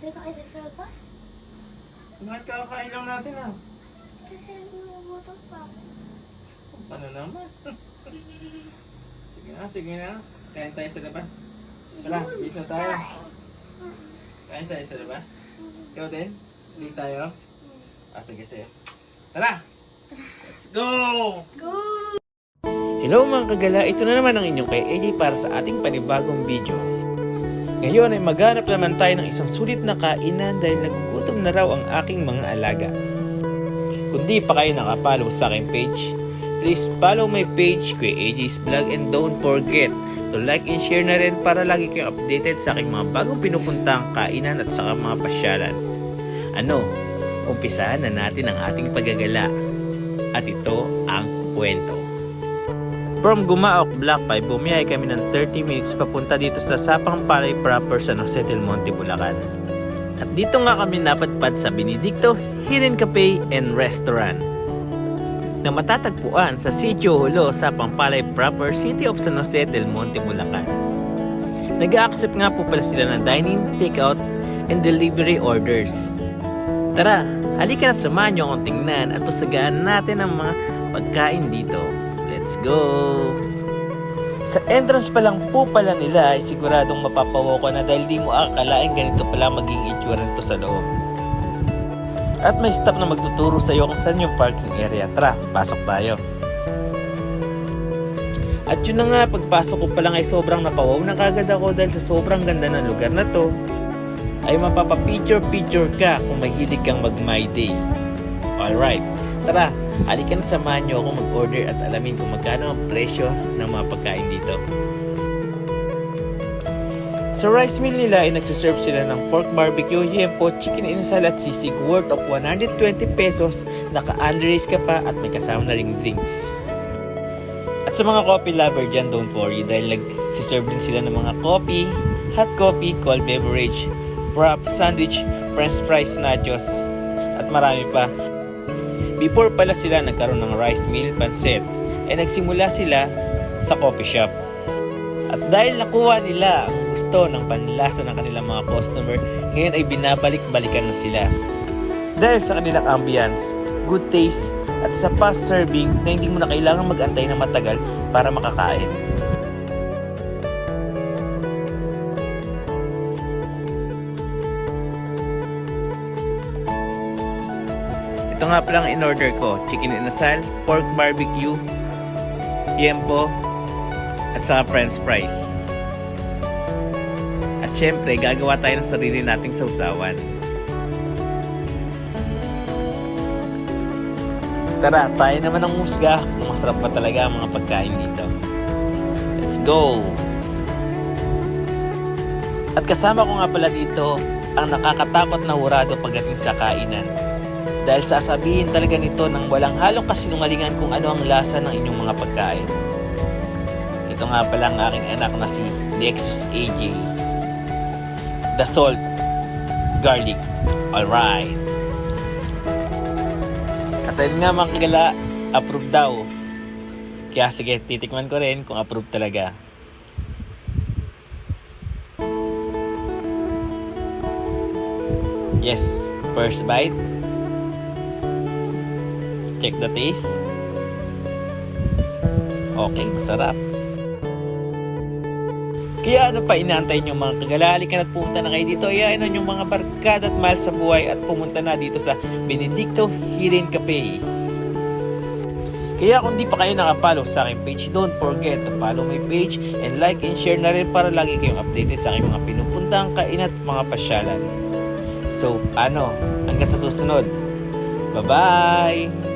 Pwede ka kayo sa labas? Bakit kakakain lang natin ah? Kasi nagugutom pa ako. Paano naman? Sige na. Kain tayo sa labas. Tara, bis na tayo. Kain tayo sa labas. Ikaw din? Hindi tayo? Sige. Tara! Let's go! Go! Hello mga kagala, ito na naman ang inyong kay AJ para sa ating panibagong video. Ngayon ay maghanap naman tayo ng isang sulit na kainan dahil nagugutom na raw ang aking mga alaga. Kung di pa kayo nakapollow sa aking page, please follow my page, Kuya AJ's Vlog, and don't forget to like and share na rin para lagi kayong updated sa aking mga bagong pinupuntang kainan at saka mga pasyalan. Umpisahan na natin ang ating paggagala. At ito ang kwento. From Gumaok, Block 5, bumiyay kami ng 30 minutes papunta dito sa Sapang Palay proper sa San Jose del Monte, Bulacan. At dito nga kami napadpad sa Benedicto Hidden Cafe and Restaurant na matatagpuan sa Sitio Hulo, Sapang Palay proper, City of San Jose del Monte, Bulacan. Nag-accept nga po pala sila ng dining, takeout, and delivery orders. Tara, halika na't samahan nyo akong tingnan at tusagaan natin ang mga pagkain dito. Let's go! Sa entrance pa lang po pala nila ay siguradong mapapawo ka na dahil di mo akalain ganito pala maging itsura nito sa loob. At may staff na magtuturo sa iyo kung saan yung parking area. Tara, pasok tayo. At yun na nga, pagpasok ko pa lang ay sobrang napawaw na kagad ako dahil sa sobrang ganda ng lugar na to ay mapapapicture-picture ka kung mahilig kang mag-my day. Alright, tara, halika na't samahan nyo ako mag-order at alamin kung magkano ang presyo ng mga pagkain dito. Sa rice meal nila ay nagsiserve sila ng pork barbecue, yempo, chicken inasal at sisig worth of 120 pesos. Naka-underice ka pa at may kasama na ring drinks. At sa mga coffee lover dyan, don't worry dahil nagsiserve din sila ng mga coffee, hot coffee, cold beverage, wrap, sandwich, french fries, nachos, at marami pa. Before pala sila nagkaroon ng rice meal, pancit, ay nagsimula sila sa coffee shop. At dahil nakuha nila ang gusto ng panlasa ng kanilang mga customer, ngayon ay binabalik-balikan na sila. Dahil sa kanilang ambience, good taste, at sa fast serving na hindi mo na kailangan mag-antay ng matagal para makakain. Ito nga palang in-order ko, chicken inasal, pork barbecue, yempo, at saka french fries. At syempre, gagawa tayo ng sarili nating sausawan. Tara, tayo naman ang musga kung masarap pa talaga ang mga pagkain dito. Let's go! At kasama ko nga pala dito ang nakakatakot na hurado pagdating sa kainan. Dahil sasabihin talaga nito ng walang halong kasinungalingan kung ano ang lasa ng inyong mga pagkain. Ito nga pala ang aking anak na si Nexus AJ. The salt, garlic, alright. At ayun nga mga kagala, approve daw. Kaya sige, titikman ko rin kung approve talaga. Yes, first bite. Check the taste. Okay, masarap. Kaya ano pa inaantay nyo mga kagala? Halika na't pumunta na kayo dito. Ayain nyo yung mga barkada at mahal sa buhay at pumunta na dito sa Benedicto Hidden Cafe. Kaya kung di pa kayo nakapollow sa aking page, don't forget to follow my page and like and share na rin para lagi kayong updated sa aking mga pinupuntang kainan at mga pasyalan. So, hanggang sa susunod. Bye-bye!